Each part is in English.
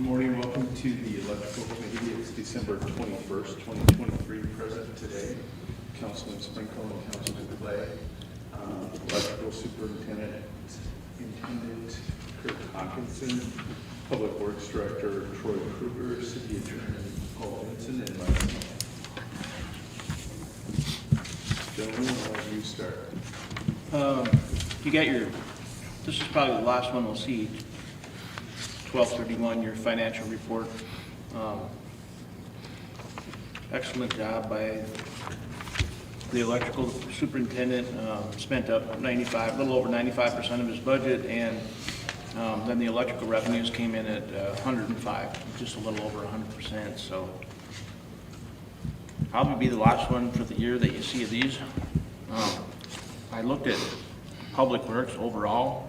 Good morning. Welcome to the Electrical Committee. It's December 21st, 2023. Present today, Councilman Sprinkle and Councilman Clay, Electrical Superintendent Kurt Hawkinson, Public Works Director Troy Kruger, City Attorney Paul Vinson, and myself. Gentlemen, I'll let you start. You got your, this is probably the last one we'll see, 12/31, your financial report. Excellent job by the electrical superintendent. Spent up a little over 95% of his budget, and then the electrical revenues came in at 105, just a little over 100%. So probably be the last one for the year that you see of these. I looked at Public Works overall.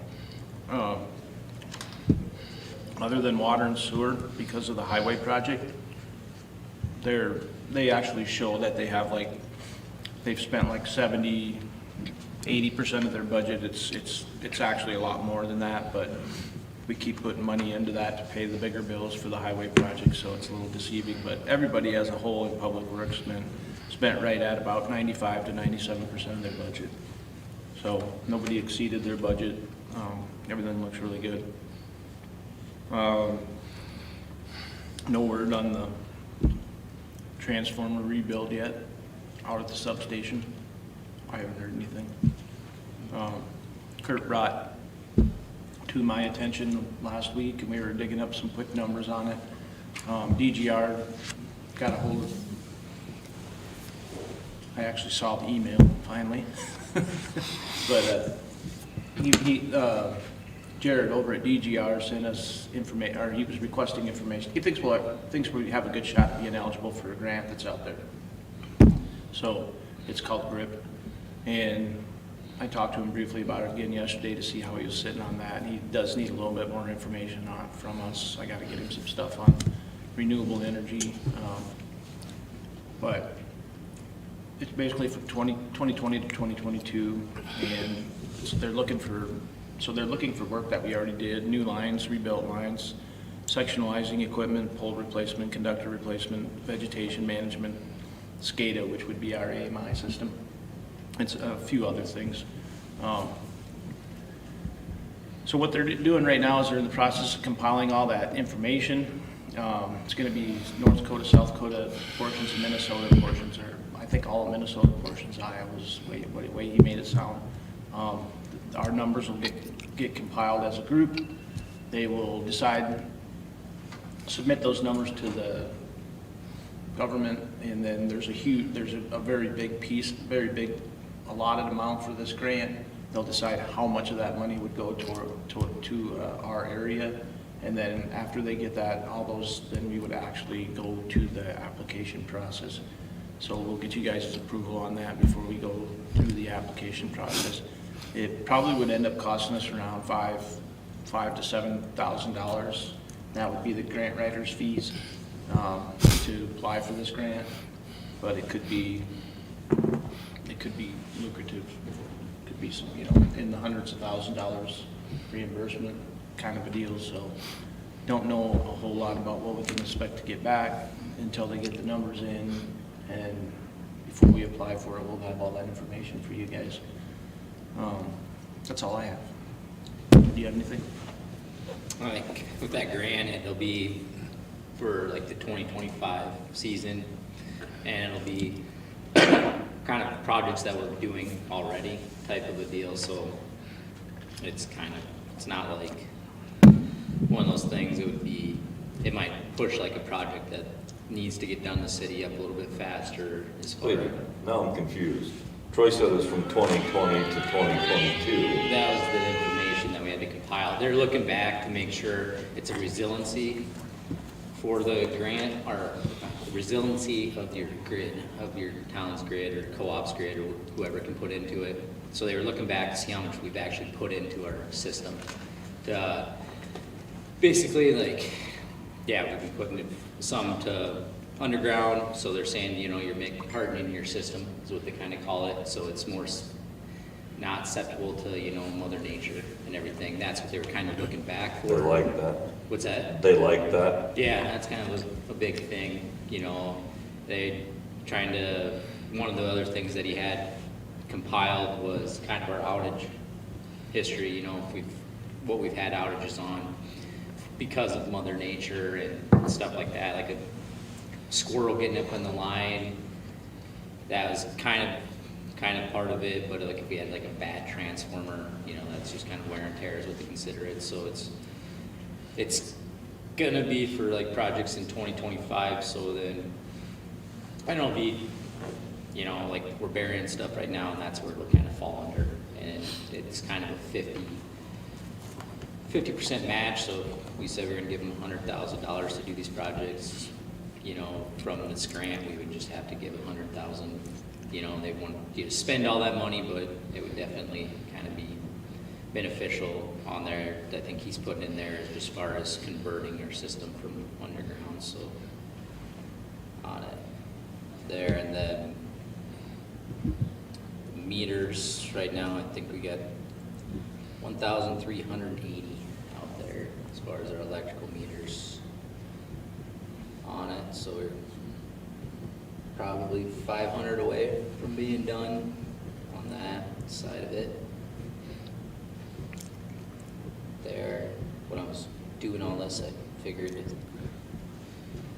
Other than water and sewer, because of the highway project, they actually show that they have they've spent like 70-80% of their budget. It's actually a lot more than that, but we keep putting money into that to pay the bigger bills for the highway project, so it's a little deceiving. But everybody as a whole in Public Works spent right at about 95 to 97% of their budget. So nobody exceeded their budget. Everything looks really good. No word on the transformer rebuild yet out at the substation. I haven't heard anything. Kurt brought to my attention last week, and we were digging up some quick numbers on it. DGR got a hold of, I actually saw the email finally, but Jared over at DGR sent us information, or he was requesting information. He thinks we have a good shot at being eligible for a grant that's out there. So it's called GRIP, and I talked to him briefly about it again yesterday to see how he was sitting on that. He does need a little bit more information on it from us. I got to get him some stuff on renewable energy, but it's basically from 2020 to 2022, and they're looking for work that we already did: new lines, rebuilt lines, sectionalizing equipment, pole replacement, conductor replacement, vegetation management, SCADA, which would be our AMI system. It's a few other things. So what they're doing right now is they're in the process of compiling all that information. It's going to be North Dakota, South Dakota, portions of Minnesota, portions are, I think all of Minnesota, portions Iowa's, the way he made it sound. Our numbers will get compiled as a group. They will submit those numbers to the government, and then there's a very big allotted amount for this grant. They'll decide how much of that money would go to our area, and then after they get that, then we would actually go to the application process. So we'll get you guys' approval on that before we go through the application process. It probably would end up costing us around $5,000 to $7,000. That would be the grant writer's fees to apply for this grant, but it could be lucrative. It could be some, in the hundreds of $1,000s reimbursement kind of a deal. So don't know a whole lot about what we can expect to get back until they get the numbers in, and before we apply for it, we'll have all that information for you guys. That's all I have. Do you have anything? I think with that grant, it'll be for like the 2025 season, and it'll be kind of projects that we're doing already type of a deal. So it's not like one of those things. It might push like a project that needs to get done in the city up a little bit faster. Wait a minute, now I'm confused. Troy said it was from 2020 to 2022. That was the information that we had to compile. They're looking back to make sure it's a resiliency for the grant, or resiliency of your grid, of your town's grid or co-op's grid, or whoever can put into it. So they were looking back to see how much we've actually put into our system. Basically, we've been putting some to underground, so they're saying, you're hardening your system is what they kind of call it, so it's not acceptable to, you know, Mother Nature and everything. That's what they were kind of looking back They for. like that. What's that? They like that. Yeah, that's kind of a big thing, you know, one of the other things that he had compiled was kind of our outage history, you know, what we've had outages on because of Mother Nature and stuff like that, like a squirrel getting up on the line, that was kind of part of it, but like if we had like a bad transformer, you know, that's just kind of wear and tear is what they consider it, so it's gonna be for like projects in 2025, so then I don't know, you know, like we're burying stuff right now, and that's where it'll kind of fall under, and it's kind of a 50% match. So we said we're gonna give them $100,000 to do these projects. You know, from this grant, we would just have to give $100,000. You know, they want you to spend all that money, but it would definitely kind of be beneficial on there. I think he's putting in there as far as converting our system from underground. So on it there, and then meters right now, I think we got 1,380 out there as far as our electrical meters on it. So we're probably 500 away from being done on that side of it. There, when I was doing all this, I figured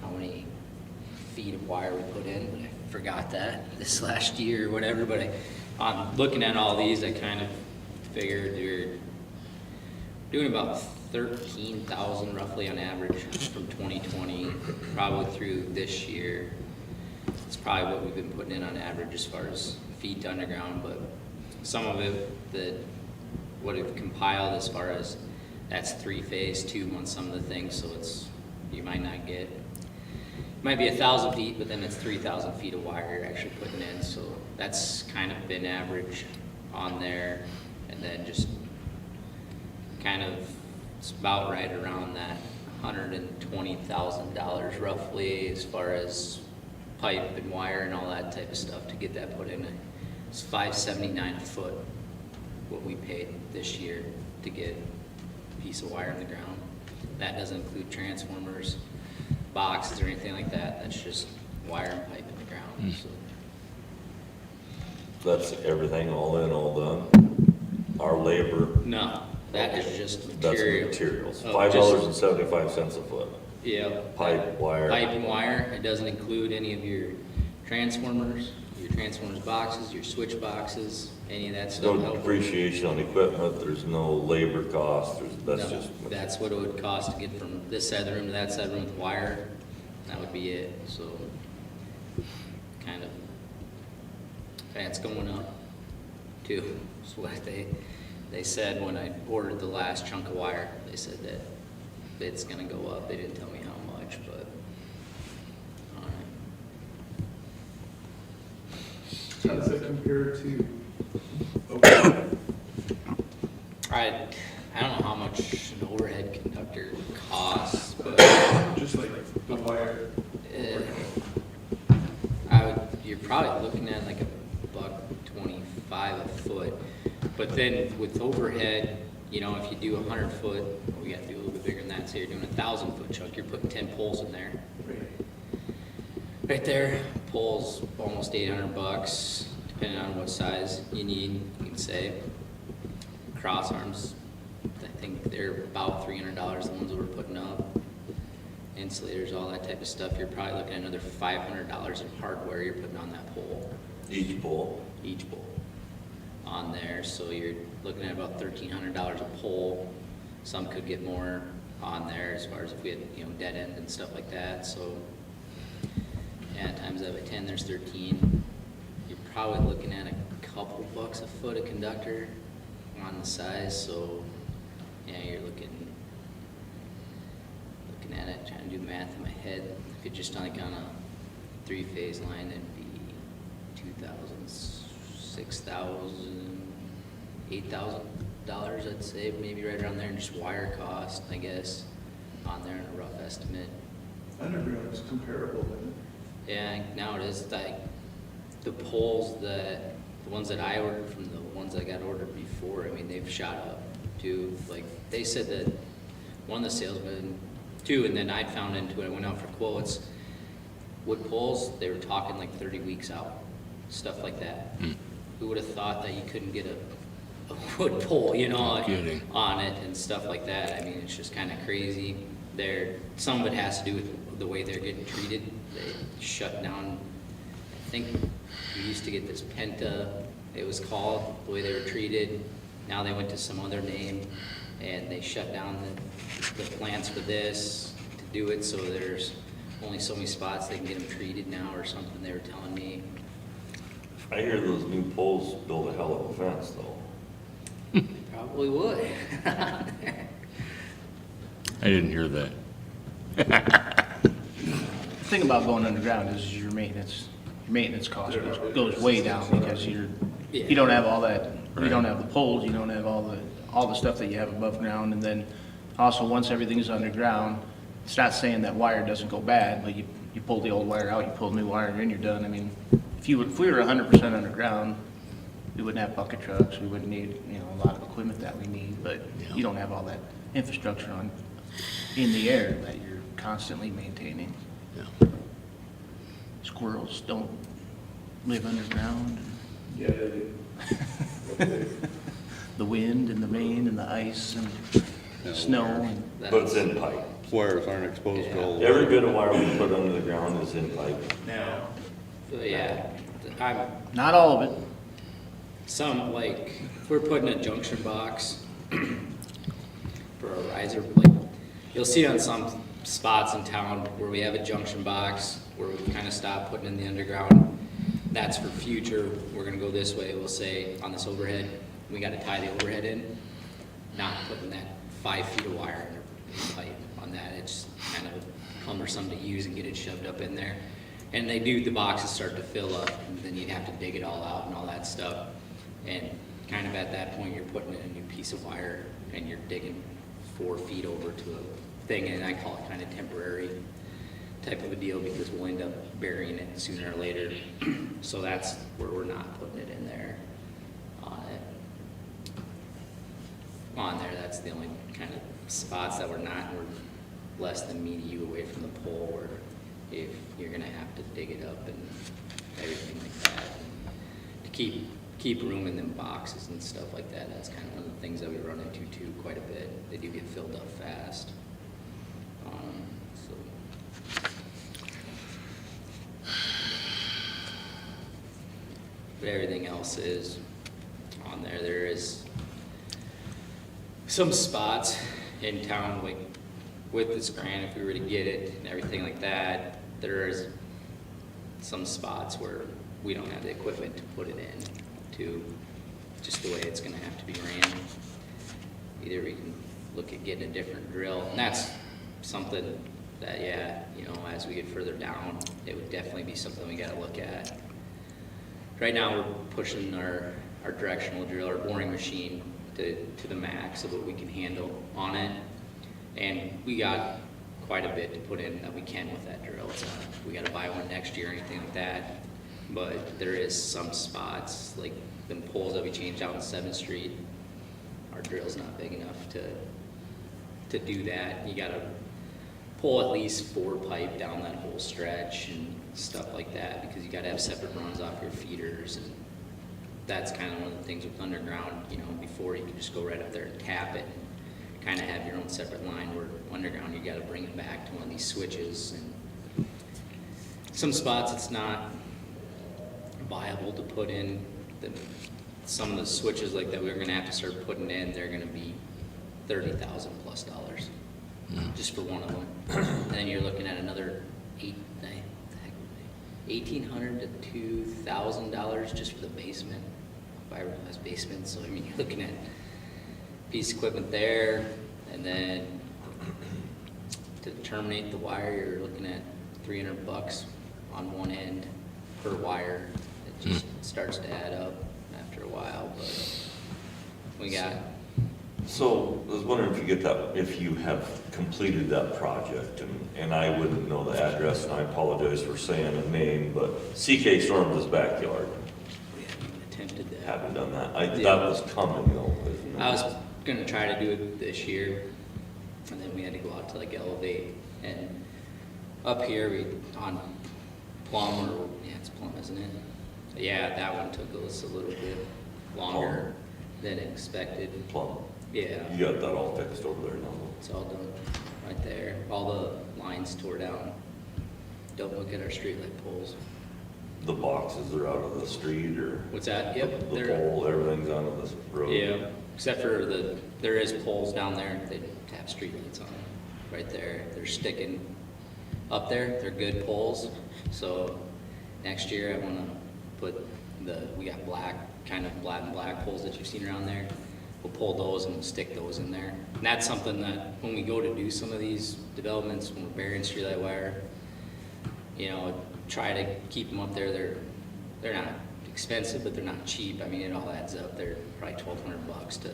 how many feet of wire we put in, but I forgot that this last year or whatever. But on looking at all these, I kind of figured you're doing about 13,000 roughly on average from 2020 probably through this year. It's probably what we've been putting in on average as far as feet to underground, but some of it that what it compiled as far as that's 3-phase tube on some of the things, so it's you might not get, it might be 1,000 feet, but then it's 3,000 feet of wire you're actually putting in, so that's kind of been average on there, and then just kind of it's about right around that $120,000 roughly as far as pipe and wire and all that type of stuff to get that put in. It's $579 a foot what we paid this year to get a piece of wire in the ground. That doesn't include transformers, boxes, or anything like that. That's just wire and pipe in the ground. So. That's everything all in, all done. Our labor, No, that is just that's material. materials. Oh, $5.75 a foot. Yeah. Pipe, wire. Pipe and wire. It doesn't include any of your transformers boxes, your switch boxes, any of that stuff. No depreciation on equipment, there's no labor cost, that's No, just. that's what it would cost to get from this side of the room to that side of the room with wire. That would be it. So kind of, and it's going up too. That's what they said when I ordered the last chunk of wire. They said that it's gonna go up. They didn't tell me how much, but all right. How does that compare to overhead? I don't know how much an overhead conductor costs, but Just like the wire. you're probably looking at like $1.25 a foot. But then with overhead, you know, if you do 100 foot, we got to do a little bit bigger than that. So you're doing 1,000 foot chunk. You're putting 10 poles in there. Right there, poles almost $800, depending on what size you need. You can say cross arms. I think they're about $300. The ones that we're putting up, insulators, all that type of stuff. You're probably looking at another $500 in hardware you're putting on that pole. Each pole. Each pole on there, so you're looking at about $1,300 a pole. Some could get more on there as far as if we had, you know, dead end and stuff like that. So yeah, times that by 10, there's 13. You're probably looking at a couple bucks a foot a conductor on the size. So yeah, you're looking at it, trying to do the math in my head. If you're just like on a 3-phase line, it'd be 2,000, 6,000, $8,000, I'd say, maybe right around there, and just wire cost, I guess, on there in a rough estimate. Underground is comparable, isn't it? Yeah, now it is like the poles that the ones that I ordered from the ones that got ordered before, I mean, they've shot up too. Like, they said that one of the salesmen, too, and then I found into it, I went out for quotes, wood poles, they were talking like 30 weeks out, stuff like that. Who would have thought that you couldn't get a wood pole, you know, kidding. on it and stuff like that? I mean, it's just kind of crazy. Some of it has to do with the way they're getting treated. They shut down, I think we used to get this Penta, it was called, the way they were treated. Now they went to some other name, and they shut down the plants for this to do it, so there's only so many spots they can get them treated now or something, they were telling me. I hear those new poles build a hell of a fence, though. Probably would. I didn't hear that. The thing about going underground is your maintenance cost goes way down because you don't have all that, you don't have the poles, you don't have all the stuff that you have above ground. And then also, once everything's underground, it's not saying that wire doesn't go bad, but you pull the old wire out, you pull new wire in, you're done. I mean, if we were 100% underground, we wouldn't have bucket trucks, we wouldn't need, a lot of equipment that we need, but you don't have all that infrastructure in the air that you're constantly maintaining. Yeah. Squirrels don't live underground. Yeah, they do. The wind and the rain and the ice and the snow and But it's in pipe. Wires aren't exposed to all the Every bit of wire we put under the ground is in pipe. Now, Yeah, I'm, not all of it. some, like, if we're putting a junction box for a riser, like, you'll see on some spots in town where we have a junction box, where we kind of stop putting in the underground. That's for future, we're gonna go this way, we'll say, on this overhead, we gotta tie the overhead in, not putting that 5 feet of wire in pipe on that. It's kind of cumbersome to use and get it shoved up in there. And the boxes start to fill up, and then you'd have to dig it all out and all that stuff. And kind of at that point, you're putting in a new piece of wire, and you're digging 4 feet over to a thing, and I call it kind of temporary type of a deal, because we'll end up burying it sooner or later. So that's where we're not putting it in there on there. That's the only kind of spots that we're less than me to you away from the pole, or if you're gonna have to dig it up and everything like that. To keep room in them boxes and stuff like that, that's kind of one of the things that we run into too quite a bit. They do get filled up fast. So. But everything else is on there. There is some spots in town, like with this grant, if we were to get it and everything like that, there is some spots where we don't have the equipment to put it in, to just the way it's gonna have to be ran. Either we can look at getting a different drill, and that's something that, as we get further down, it would definitely be something we gotta look at. Right now, we're pushing our directional drill, our boring machine, to the max of what we can handle on it. And we got quite a bit to put in that we can with that drill. It's not, we gotta buy one next year or anything like that. But there is some spots, like them poles that we changed out on 7th Street, our drill's not big enough to do that. You gotta pull at least 4 pipe down that whole stretch and stuff like that, because you gotta have separate runs off your feeders. And that's kind of one of the things with underground, before you can just go right up there and tap it and kind of have your own separate line, where underground you got to bring it back to one of these switches. And some spots it's not viable to put in. Some of the switches like that we're going to have to start putting in, they're going to be $30,000+ just for one of them. And then you're looking at another $1,800 to $2,000 just for the basement, fiberglass basement. So I mean, you're looking at a piece of equipment there, and then to terminate the wire, you're looking at $300 on one end per wire. It just starts to add up after a while, but we got. So I was wondering if you have completed that project, and I wouldn't know the address, and I apologize for saying a name, but CK Storms' backyard. We haven't even attempted did that. haven't done that. That Yeah. was coming though. isn't it? I was gonna try to do it this year, and then we had to go out to like Elevate, and up here we, on Plum, or, yeah, it's Plum, isn't it? Yeah, that one took us a little bit longer than expected. Plum. Yeah, You got that all fixed over there now? it's all done right there. All the lines tore down. Don't look at our streetlight poles. The boxes are out of the street or? What's that? Yep, The they're- pole, everything's on the road? Yeah, except for there is poles down there, they have streetlights on them, right there. They're sticking up there, they're good poles. So next year I wanna put we got black, kind of black poles that you've seen around there. We'll pull those and we'll stick those in there. And that's something that when we go to do some of these developments, when we're burying streetlight wire, you know, try to keep them up there. They're not expensive, but they're not cheap. I mean, it all adds up. They're probably $1,200 to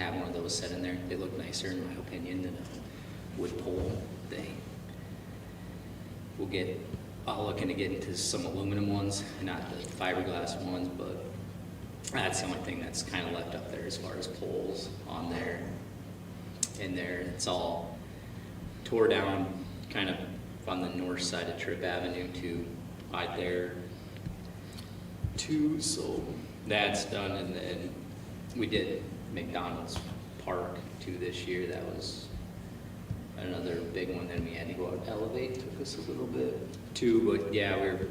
have one of those set in there. They look nicer, in my opinion, than a wood pole thing. I'll look into getting into some aluminum ones, not the fiberglass ones, but that's the only thing that's kind of left up there as far as poles on there. In there, it's all tore down, kind of on the north side of Tripp Avenue to right there too. So that's done, and then we did McDonald's Park too this year. That was another big one. Then we had to go out and Elevate. Took us a little bit too, but yeah, we're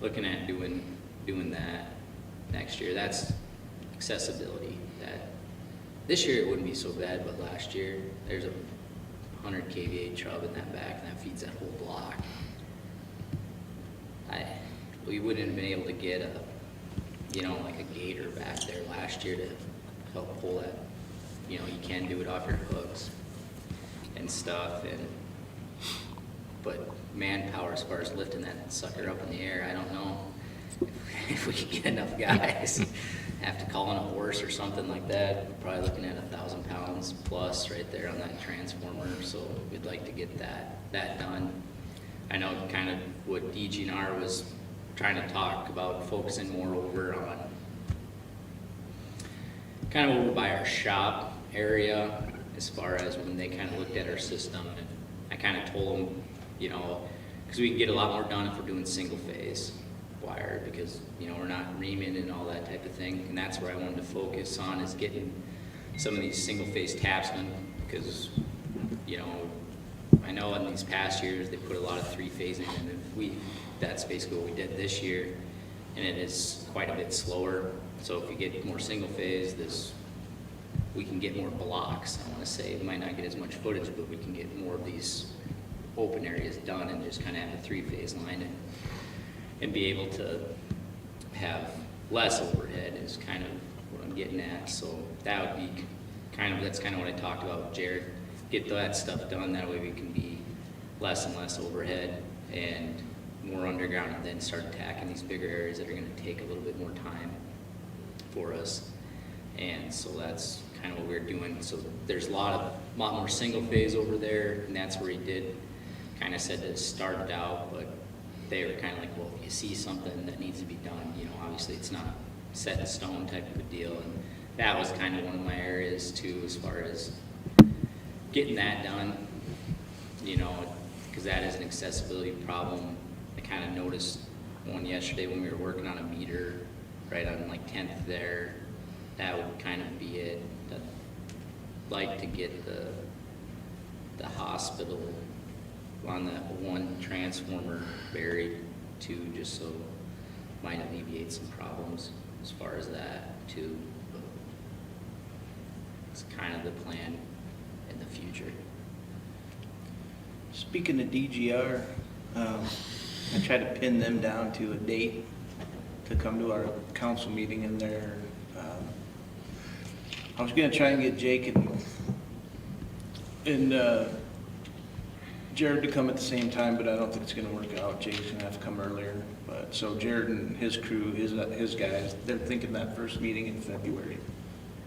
looking at doing that next year. That's accessibility. That this year it wouldn't be so bad, but last year there's a 100 kVA trub in that back, and that feeds that whole block. We wouldn't have been able to get like a gator back there last year to help pull that. You know, you can do it off your hooks and stuff, but manpower as far as lifting that sucker up in the air, I don't know if we can get enough guys. Have to call in a horse or something like that. We're probably looking at 1,000 pounds plus right there on that transformer. So we'd like to get that done. I know kind of what DGNR was trying to talk about, focusing more over on kind of over by our shop area as far as when they kind of looked at our system. And I kind of told them, you know, because we can get a lot more done if we're doing single phase wire, because you know we're not reaming and all that type of thing, and that's where I wanted to focus on, is getting some of these single phase taps done, because you know I know in these past years they put a lot of 3-phase in, and that's basically what we did this year, and it is quite a bit slower. So if we get more single phase, we can get more blocks. I want to say we might not get as much footage, but we can get more of these open areas done and just kind of have a 3-phase line and be able to have less overhead is kind of what I'm getting at. So that would be that's kind of what I talked about with Jared. Get that stuff done, that way we can be less and less overhead and more underground, and then start attacking these bigger areas that are going to take a little bit more time for us. And so that's kind of what we're doing. So there's a lot more single phase over there, and that's where he did kind of said to start it out, but they were kind of like, well, if you see something that needs to be done, you know, obviously it's not set in stone type of a deal. And that was kind of one of my areas too, as far as getting that done, you know, because that is an accessibility problem. I kind of noticed one yesterday when we were working on a meter right on like 10th there. That would kind of be it. I'd like to get the hospital on that one transformer buried too, just so might alleviate some problems as far as that too. But it's kind of the plan in the future. Speaking of DGR, I tried to pin them down to a date to come to our council meeting in there. I was gonna try and get Jake and Jared to come at the same time, but I don't think it's gonna work out. Jake's gonna have to come earlier. But so Jared and his crew, his guys, they're thinking that first meeting in February.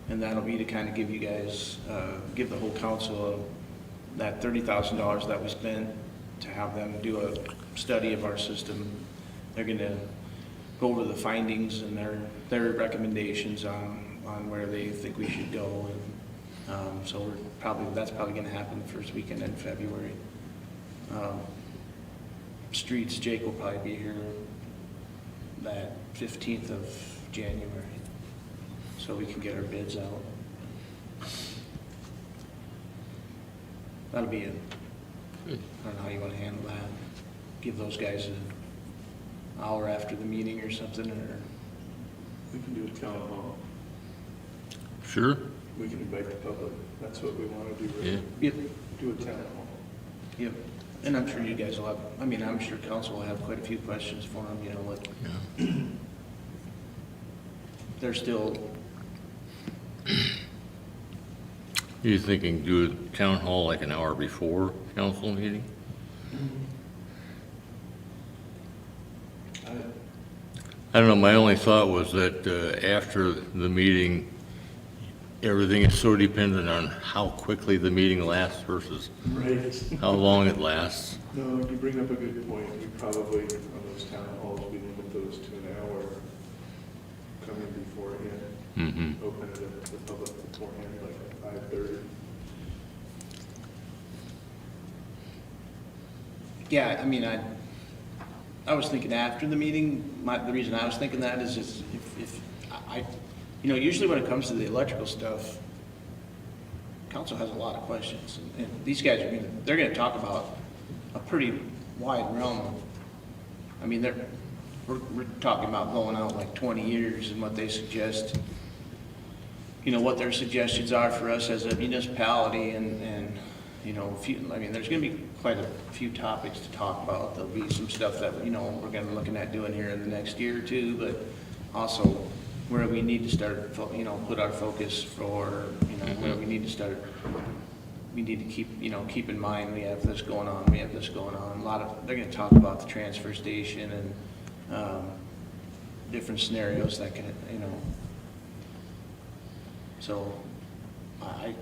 And that'll be to kind of give you guys, give the whole council that $30,000 that we spent to have them do a study of our system. They're gonna go over the findings and their recommendations on where they think we should go. And so that's probably gonna happen the first weekend in February. Streets, Jake will probably be here that 15th of January, so we can get our bids out. That'll be it. I don't know how you wanna handle that. Give those guys an hour after the meeting or something, or, We can do a town hall. Sure. We can invite the public. That's what we want to do, Yeah. really. yep, Do a town hall. yep. And I'm sure you guys will have, I mean, I'm sure council will have quite a few questions for them, you know, what, Yeah. they're still, You thinking do a town hall like an hour before council meeting? I don't know, my only thought was that after the meeting, everything is so dependent on how quickly the meeting lasts versus Right. how long it lasts. No, you bring up a good point. We probably, on those town halls, we limit those to an hour. Come in beforehand, Mm-hmm. open it up to the public beforehand, like at 5:30. yeah, I mean, I was thinking after the meeting, the reason I was thinking that is if you know, usually when it comes to the electrical stuff, council has a lot of questions, and these guys they're gonna talk about a pretty wide realm of, I mean, we're talking about going out like 20 years and what they suggest, you know, what their suggestions are for us as a municipality, and you know, I mean, there's gonna be quite a few topics to talk about. There'll be some stuff that, you know, we're gonna be looking at doing here in the next year or two, but also where we need to start, you know, put our focus for, you know, where we need to start. We need to keep in mind, we have this going on, we have this going on. They're gonna talk about the transfer station and different scenarios that can, you know. So, I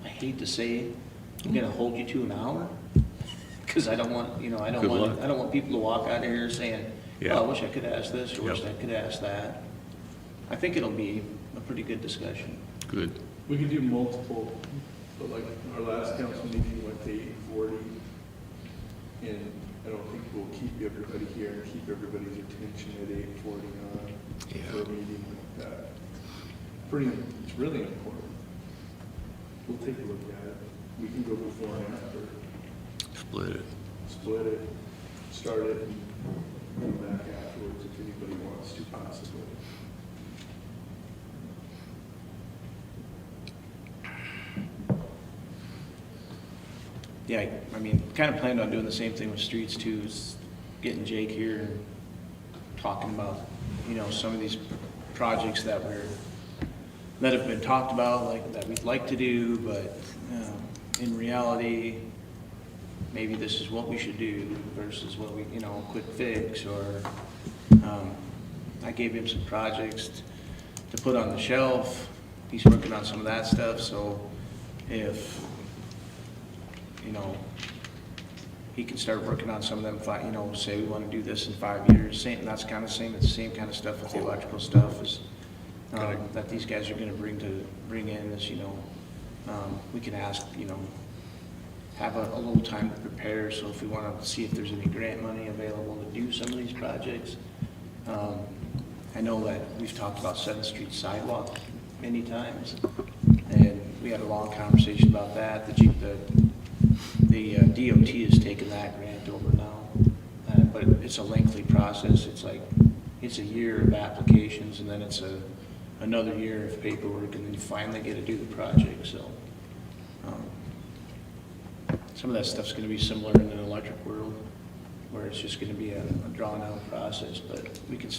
hate to say, I'm gonna hold you to an hour, because I don't want, you know, I don't Good luck. want people to walk out of here saying, Yeah. oh, I wish I could ask this, or wish Yep. I could ask that. I think it'll be a pretty good discussion. Good. We could do multiple, but like our last council meeting went to 8:40. And I don't think we'll keep everybody here and keep everybody's attention at 8:49 Yeah. for a meeting like that. It's really important. We'll take a look at it. We can go before and after, Split it. split it, start it, and come back afterwards if anybody wants to possibly. Yeah, I mean, kind of planned on doing the same thing with streets too, is getting Jake here and talking about, you know, some of these projects that have been talked about, like, that we'd like to do, but in reality, maybe this is what we should do versus what we, you know, quick fix, or I gave him some projects to put on the shelf. He's working on some of that stuff, so if, you know, he can start working on some of them, you know, say we want to do this in 5 years, it's the same kind of stuff with the electrical stuff is, that these guys are gonna bring in is, you know, we can ask, you know, have a little time to prepare, so if we want to see if there's any grant money available to do some of these projects. I know that we've talked about 7th Street sidewalk many times, and we had a long conversation about that. The DOT has taken that grant over now, but it's a lengthy process. It's a year of applications, and then it's another year of paperwork, and then you finally get to do the project, so. Some of that stuff's gonna be similar in the electric world, where it's just gonna be a drawn-out process, but we can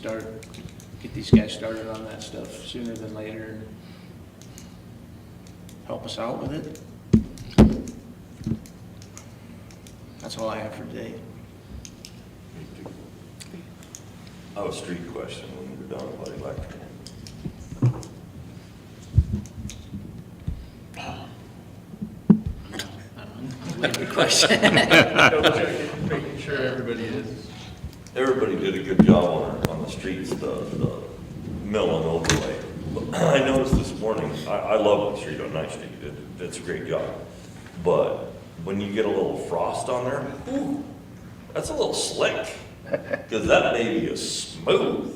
get these guys started on that stuff sooner than later. Help us out with it. That's all I have for today. I have a street question when we're done about electrical. Good question. Double checking, making sure everybody is. everybody did a good job on the streets, the mill and overlay. I noticed this morning, I love the street on Ninth Street, it's a great job. But when you get a little frost on there, ooh, that's a little slick, because that baby is smooth.